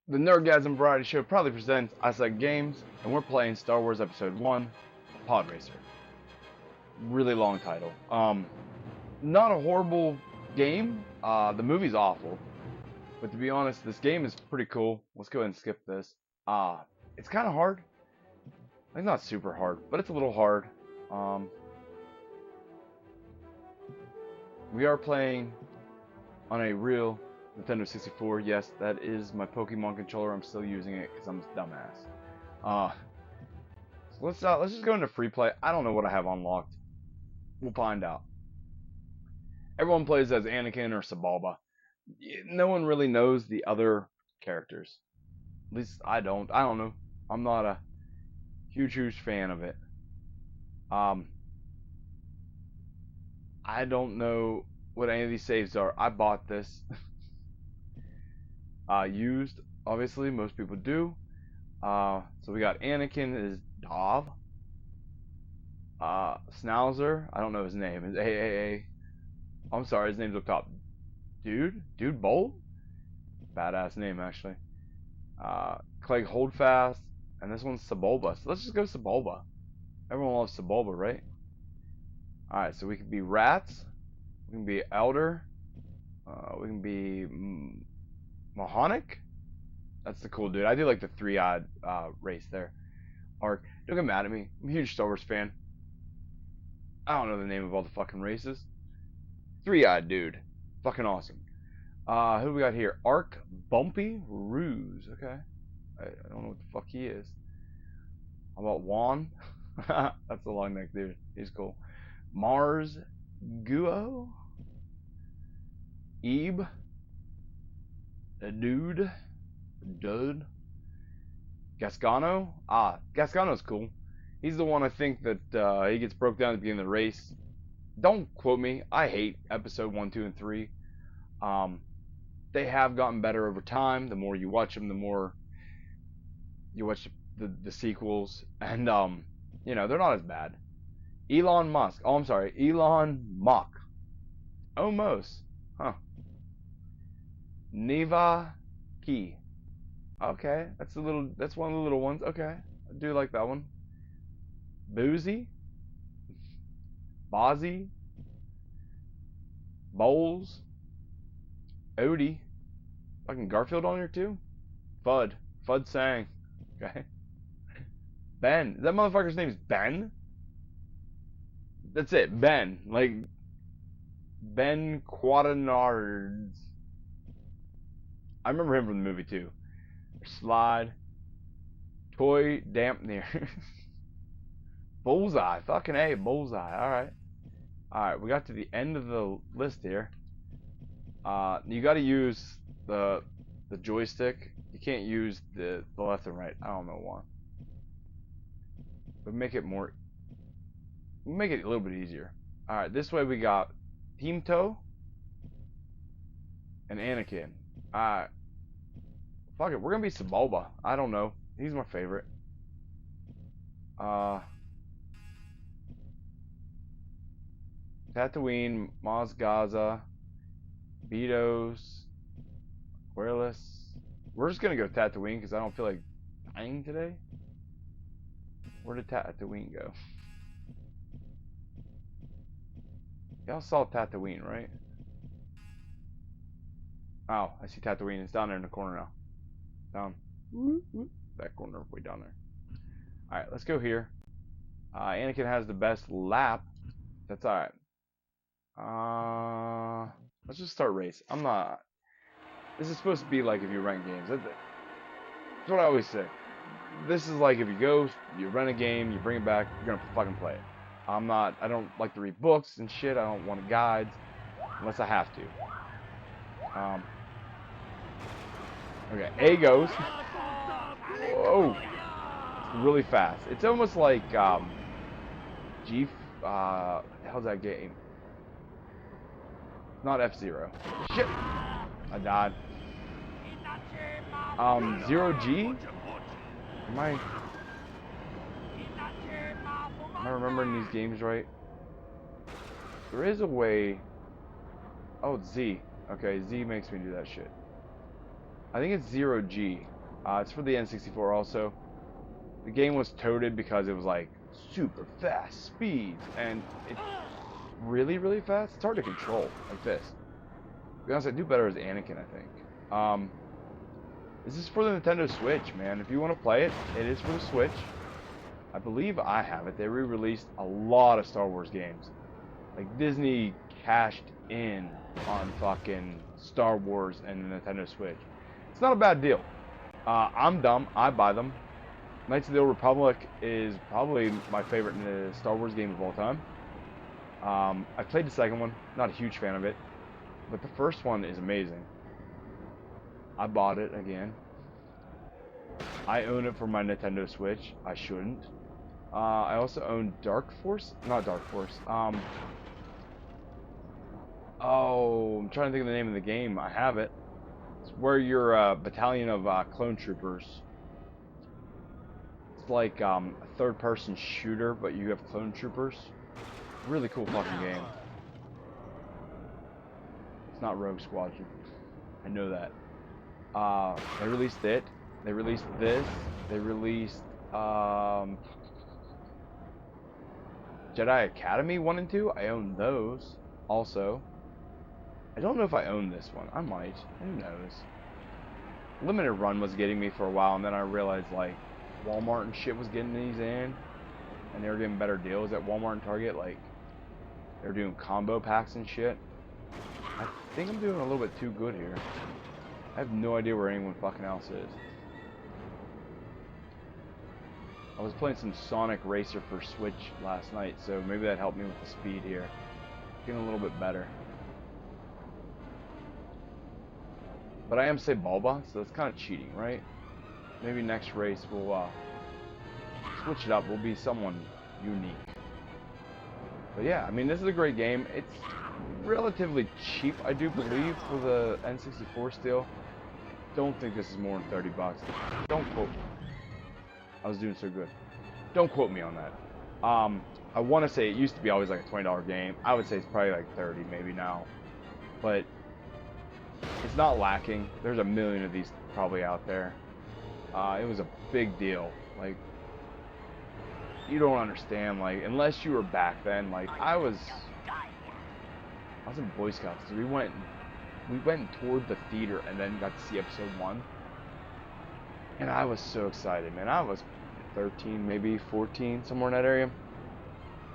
The Nerdgasm Variety Show proudly presents Isaac Games, and we're playing Star Wars Episode 1, Pod Racer. Really long title. Not a horrible game. The movie's awful. But to be honest, this game is pretty cool. Let's go ahead and skip this. It's kind of hard. It's not super hard, but it's a little hard. We are playing on a real Nintendo 64. Yes, that is my Pokemon controller. I'm still using it because I'm a dumbass. So let's just go into free play. I don't know what I have unlocked. We'll find out. Everyone plays as Anakin or Sebulba. No one really knows the other characters. At least I don't. I don't know. I'm not a huge fan of it. I don't know what any of these saves are. I bought this. Used, obviously, most people do. So we got Anakin is Dov. Schnauzer, I don't know his name, is AAA. I'm sorry, his name's up top. Dude Bolt? Badass name, actually. Clegg Holdfast, and this one's Sebulba. So let's just go Sebulba. Everyone loves Sebulba, right? Alright, so we can be Rats. We can be Elder. We can be Mohonic. That's the cool dude. I do like the three-eyed race there. Arc. Don't get mad at me. I'm a huge Star Wars fan. I don't know the name of all the fucking races. Three-eyed dude. Fucking awesome. Who do we got here? Arc Bumpy Ruse. Okay. I don't know what the fuck he is. How about Juan? That's a long neck dude. He's cool. Mars Guo. Ebe. A dude. Gascano. Gascano's cool. He's the one I think that he gets broke down at the beginning of the race. Don't quote me. I hate episode 1, 2, and 3. They have gotten better over time. The more you watch them, the more you watch the sequels, and they're not as bad. Elon Musk. Oh, I'm sorry, Elon Musk. Almost, huh? Neva Key. Okay, that's one of the little ones. Okay, I do like that one. Boozy. Bozzy. Bowles. Odie. Fucking Garfield on here too. Fudd sang. Okay. Ben. That motherfucker's name's Ben? That's it. Ben. Like Ben Quadenards. I remember him from the movie too. Slide. Toy Dampener. Bullseye. Fucking A. Bullseye. Alright. Alright, we got to the end of the list here. You gotta use the joystick. You can't use the left and right. I don't know why. But make it a little bit easier. Alright, this way we got Teamto and Anakin. Alright. Fuck it, we're gonna be Sebulba. I don't know. He's my favorite. Tatooine, Maz Gaza, Beatos, Aquarius. We're just gonna go Tatooine because I don't feel like dying today. Where did Tatooine go? Y'all saw Tatooine, right? Oh, I see Tatooine. It's down there in the corner now. Down. That corner, way down there. Alright, let's go here. Anakin has the best lap. That's alright. Let's just start race. I'm not... This is supposed to be like if you rent games. That's what I always say. This is like if you rent a game, you bring it back, you're gonna fucking play it. I don't like to read books and shit. I don't want guides unless I have to. Okay, A goes. Whoa. It's really fast. It's almost like, how's that game? Not F-Zero. Shit! I died. Zero G? Am I remembering these games right? There is a way... Oh, it's Z. Okay, Z makes me do that shit. I think it's Zero G. It's for the N64 also. The game was toted because it was like super fast speeds, and it's really, really fast. It's hard to control like this. To be honest, I do better as Anakin, I think. This is for the Nintendo Switch, man. If you want to play it, it is for the Switch. I believe I have it. They re-released a lot of Star Wars games. Like, Disney cashed in on fucking Star Wars and the Nintendo Switch. It's not a bad deal. I'm dumb. I buy them. Knights of the Old Republic is probably my favorite Star Wars game of all time. I played the second one. Not a huge fan of it. But the first one is amazing. I bought it again. I own it for my Nintendo Switch. I shouldn't. I also own Dark Force. Not Dark Force. Oh, I'm trying to think of the name of the game. I have it. It's where you're a battalion of clone troopers. It's like a third-person shooter, but you have clone troopers. Really cool fucking game. It's not Rogue Squadron. I know that. They released it. They released this. They released Jedi Academy 1 and 2. I own those also. I don't know if I own this one. I might. Who knows? Limited Run was getting me for a while, and then I realized, like, Walmart and shit was getting these in, and they were getting better deals at Walmart and Target. Like, they were doing combo packs and shit. I think I'm doing a little bit too good here. I have no idea where anyone fucking else is. I was playing some Sonic Racer for Switch last night, so maybe that helped me with the speed here. Getting a little bit better. But I am say Bulba, so that's kind of cheating, right? Maybe next race we'll switch it up. We'll be someone unique. But yeah, I mean, this is a great game. It's relatively cheap, I do believe, for the N64 still. Don't think this is more than 30 bucks. Don't quote me. I was doing so good. Don't quote me on that. I want to say it used to be always like a $20 game. I would say it's probably like 30 maybe now. But it's not lacking. There's a million of these probably out there. It was a big deal. Like, you don't understand. Like, unless you were back then. Like, I was in Boy Scouts. We went toward the theater and then got to see episode 1. And I was so excited, man. I was 13, maybe 14, somewhere in that area.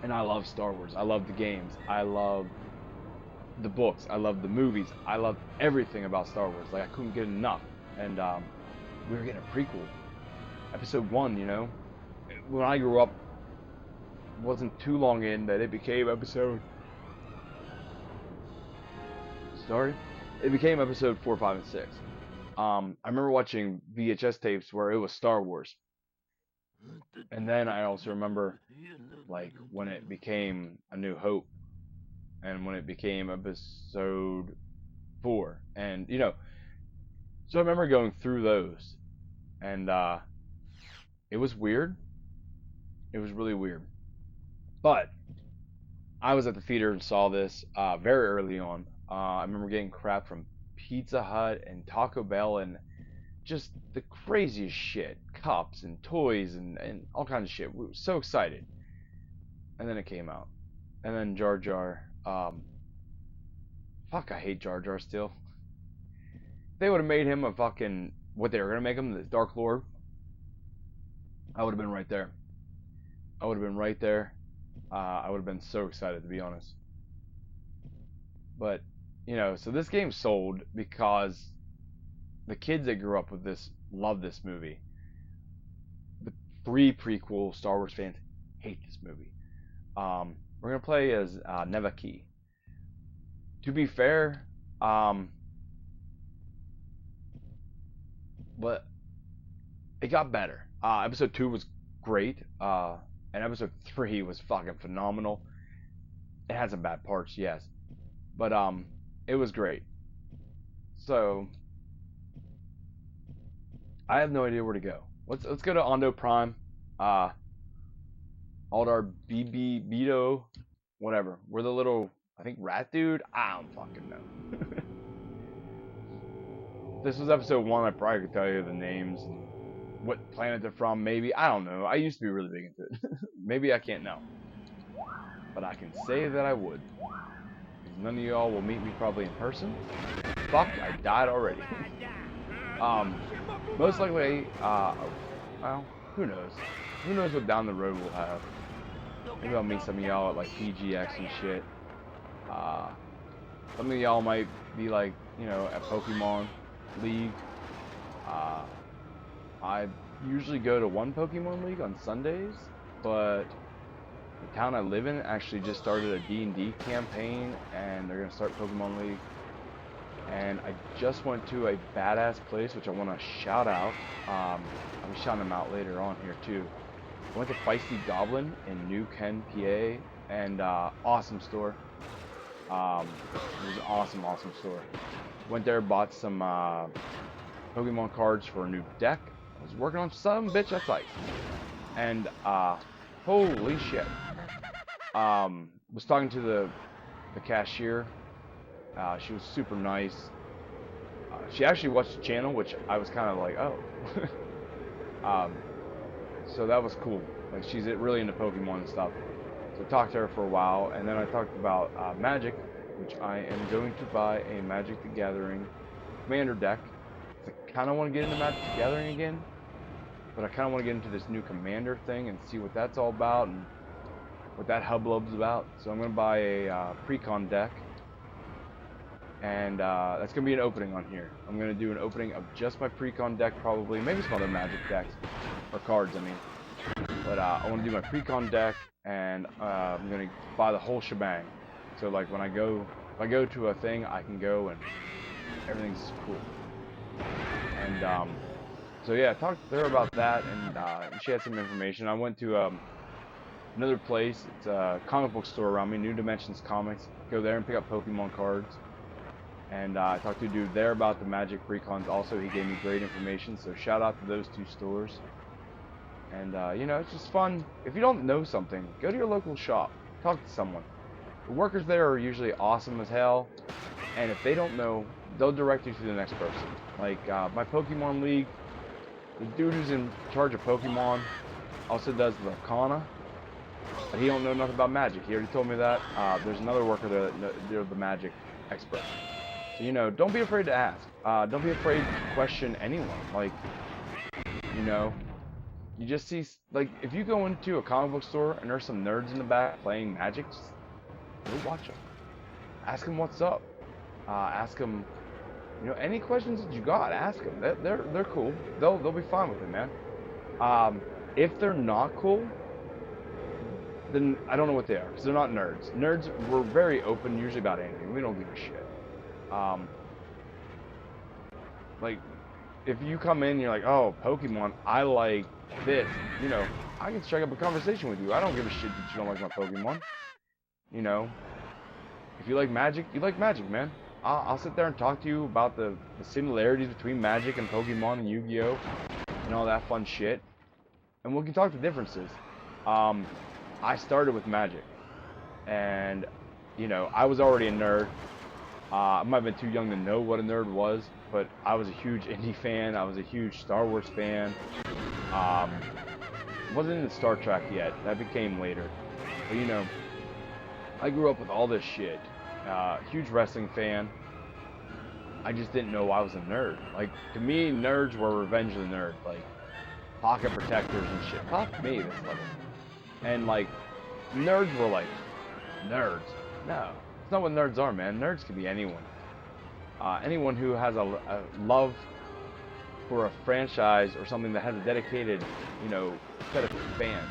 And I love Star Wars. I love the games. I love the books. I love the movies. I love everything about Star Wars. Like, I couldn't get enough. And we were getting a prequel. Episode 1, you know. When I grew up, it wasn't too long in that it became episode... Sorry? It became episode 4, 5, and 6. I remember watching VHS tapes where it was Star Wars. And then I also remember, like, when it became A New Hope. And when it became episode 4. And, you know, so I remember going through those. And it was weird. It was really weird. But I was at the theater and saw this very early on. I remember getting crap from Pizza Hut and Taco Bell and just the craziest shit. Cups and toys and all kinds of shit. We were so excited. And then it came out. And then Jar Jar. Fuck, I hate Jar Jar still. They would have made him a fucking... What they were going to make him, the Dark Lord. I would have been right there. I would have been right there. I would have been so excited, to be honest. But, you know, so this game sold because the kids that grew up with this love this movie. The pre-prequel Star Wars fans hate this movie. We're going to play as Nevaki. To be fair, but it got better. Episode 2 was great. And episode 3 was fucking phenomenal. It had some bad parts, yes. But it was great. So I have no idea where to go. Let's go to Ondo Prime. Aldar BB Beto, whatever. We're the little, I think, rat dude. I don't fucking know. this was episode 1, I probably could tell you the names and what planet they're from, maybe. I don't know. I used to be really big into it. Maybe I can't now. But I can say that I would. None of y'all will meet me probably in person. Fuck, I died already. Most likely, well, who knows? Who knows what down the road we'll have. Maybe I'll meet some of y'all at like PGX and shit. Some of y'all might be like, you know, at Pokemon League. I usually go to one Pokemon League on Sundays, but the town I live in actually just started a D&D campaign, and they're gonna start Pokemon League. And I just went to a badass place, which I want to shout out. I'll be shouting them out later on here too. I went to Feisty Goblin in New Ken, PA, and awesome store. It was an awesome, awesome store. Went there, bought some Pokemon cards for a new deck. I was working on some bitch that's ice. And holy shit. Was talking to the cashier. She was super nice. She actually watched the channel, which I was kind of like, oh. So that was cool. Like, she's really into Pokemon and stuff. So I talked to her for a while, and then I talked about Magic, which I am going to buy a Magic the Gathering Commander deck. I kind of want to get into Magic the Gathering again, but I kind of want to get into this new Commander thing and see what that's all about and what that hubbub's about. So I'm going to buy a Precon deck. And that's going to be an opening on here. I'm going to do an opening of just my Precon deck probably. Maybe some other Magic decks. Or cards, I mean. But I want to do my Precon deck. And I'm going to buy the whole shebang. So like when I go, if I go to a thing, I can go and everything's cool. And so yeah, I talked to her about that. And she had some information. I went to another place. It's a comic book store around me. New Dimensions Comics. Go there and pick up Pokemon cards. And I talked to a dude there about the Magic Precons also. He gave me great information, so shout out to those two stores. And, you know, it's just fun. If you don't know something, go to your local shop. Talk to someone. The workers there are usually awesome as hell. And if they don't know, they'll direct you to the next person. Like, my Pokemon League, the dude who's in charge of Pokemon also does the Arcana. But he don't know nothing about Magic. He already told me that. There's another worker there that they're the Magic expert. You know, don't be afraid to ask. Don't be afraid to question anyone. Like, you know, you just see, like, if you go into a comic book store and there's some nerds in the back playing Magic, just go watch them. Ask them what's up. Ask them, you know, any questions that you got. Ask them. They're cool. They'll be fine with it, man. If they're not cool, then I don't know what they are, because they're not nerds. Nerds, we're very open usually about anything. We don't give a shit. Like, if you come in and you're like, oh, Pokemon, I like this, you know, I can strike up a conversation with you. I don't give a shit that you don't like my Pokemon. You know, if you like Magic, you like Magic, man. I'll sit there and talk to you about the similarities between Magic and Pokemon and Yu-Gi-Oh! And all that fun shit. And we can talk the differences. I started with Magic. And, you know, I was already a nerd. I might have been too young to know what a nerd was, but I was a huge indie fan. I was a huge Star Wars fan. Wasn't into Star Trek yet. That became later. But you know, I grew up with all this shit. Huge wrestling fan. I just didn't know I was a nerd. Like, to me, nerds were Revenge of the Nerd. Like, pocket protectors and shit. Fuck me, this level. And like, nerds were like, nerds. No. That's not what nerds are, man. Nerds can be anyone. Anyone who has a love for a franchise or something that has a dedicated, you know, set of fans.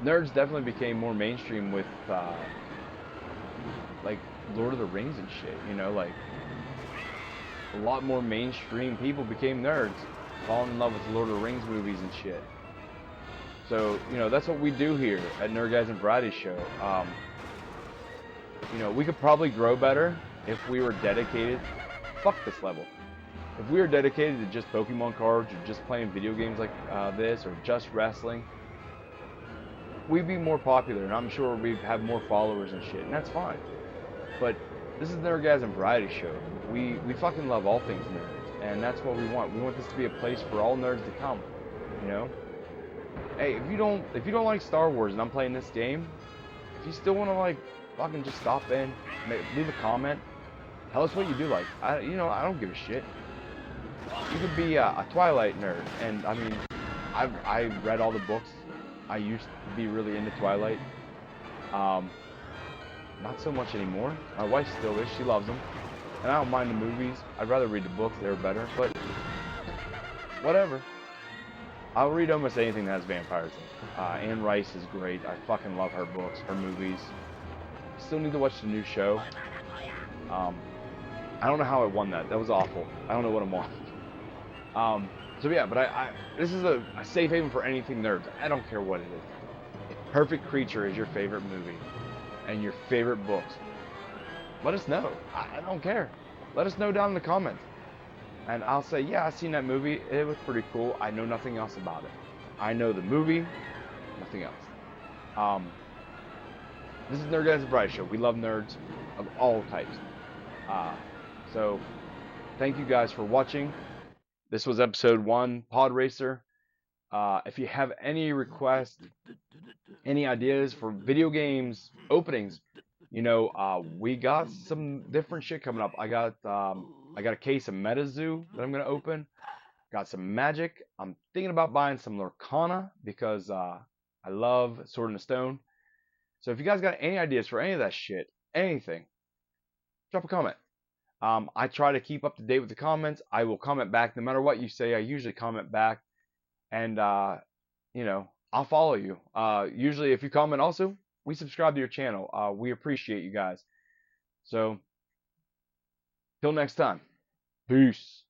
Nerds definitely became more mainstream with, like, Lord of the Rings and shit, you know, like, a lot more mainstream people became nerds, falling in love with the Lord of the Rings movies and shit. So, you know, that's what we do here at Nerdgasm Variety Show. You know, we could probably grow better if we were dedicated. Fuck this level. If we were dedicated to just Pokemon cards or just playing video games like this or just wrestling, we'd be more popular and I'm sure we'd have more followers and shit, and that's fine. But This is the Nerdgasm Variety Show. We fucking love all things nerds, and that's what we want. We want this to be a place for all nerds to come. You know, hey, if you don't like Star Wars and I'm playing this game, if you still want to like fucking just stop in, leave a comment, tell us what you do like. I don't give a shit. You could be a Twilight nerd, and I mean, I read all the books. I used to be really into Twilight. Um, Not so much anymore. My wife still is. She loves them, and I don't mind the movies. I'd rather read the books. They're better, but whatever. I'll read almost anything that has vampires in it. Anne Rice is great. I fucking love her books, her movies. Still need to watch the new show. Um, I don't know how I won that. That was awful. I don't know what I'm on. So yeah, but this is a safe haven for anything nerds. I don't care what it is. If Perfect Creature is your favorite movie and your favorite books, let us know. I don't care. Let us know down in the comments. And I'll say, yeah, I seen that movie. It was pretty cool. I know nothing else about it. I know the movie, nothing else. This is Nerdgasm Variety Show. We love nerds of all types. So thank you guys for watching. This was episode 1, Pod Racer. If you have any requests, any ideas for video games openings, we got some different shit coming up. I got a case of MetaZoo that I'm gonna open. Got some Magic. I'm thinking about buying some Lorcana because I love Sword in the Stone. So if you guys got any ideas for any of that shit, anything, drop a comment. I try to keep up to date with the comments. I will comment back no matter what you say. I usually comment back, and I'll follow you. Usually, if you comment, also we subscribe to your channel. We appreciate you guys. So, till next time, peace.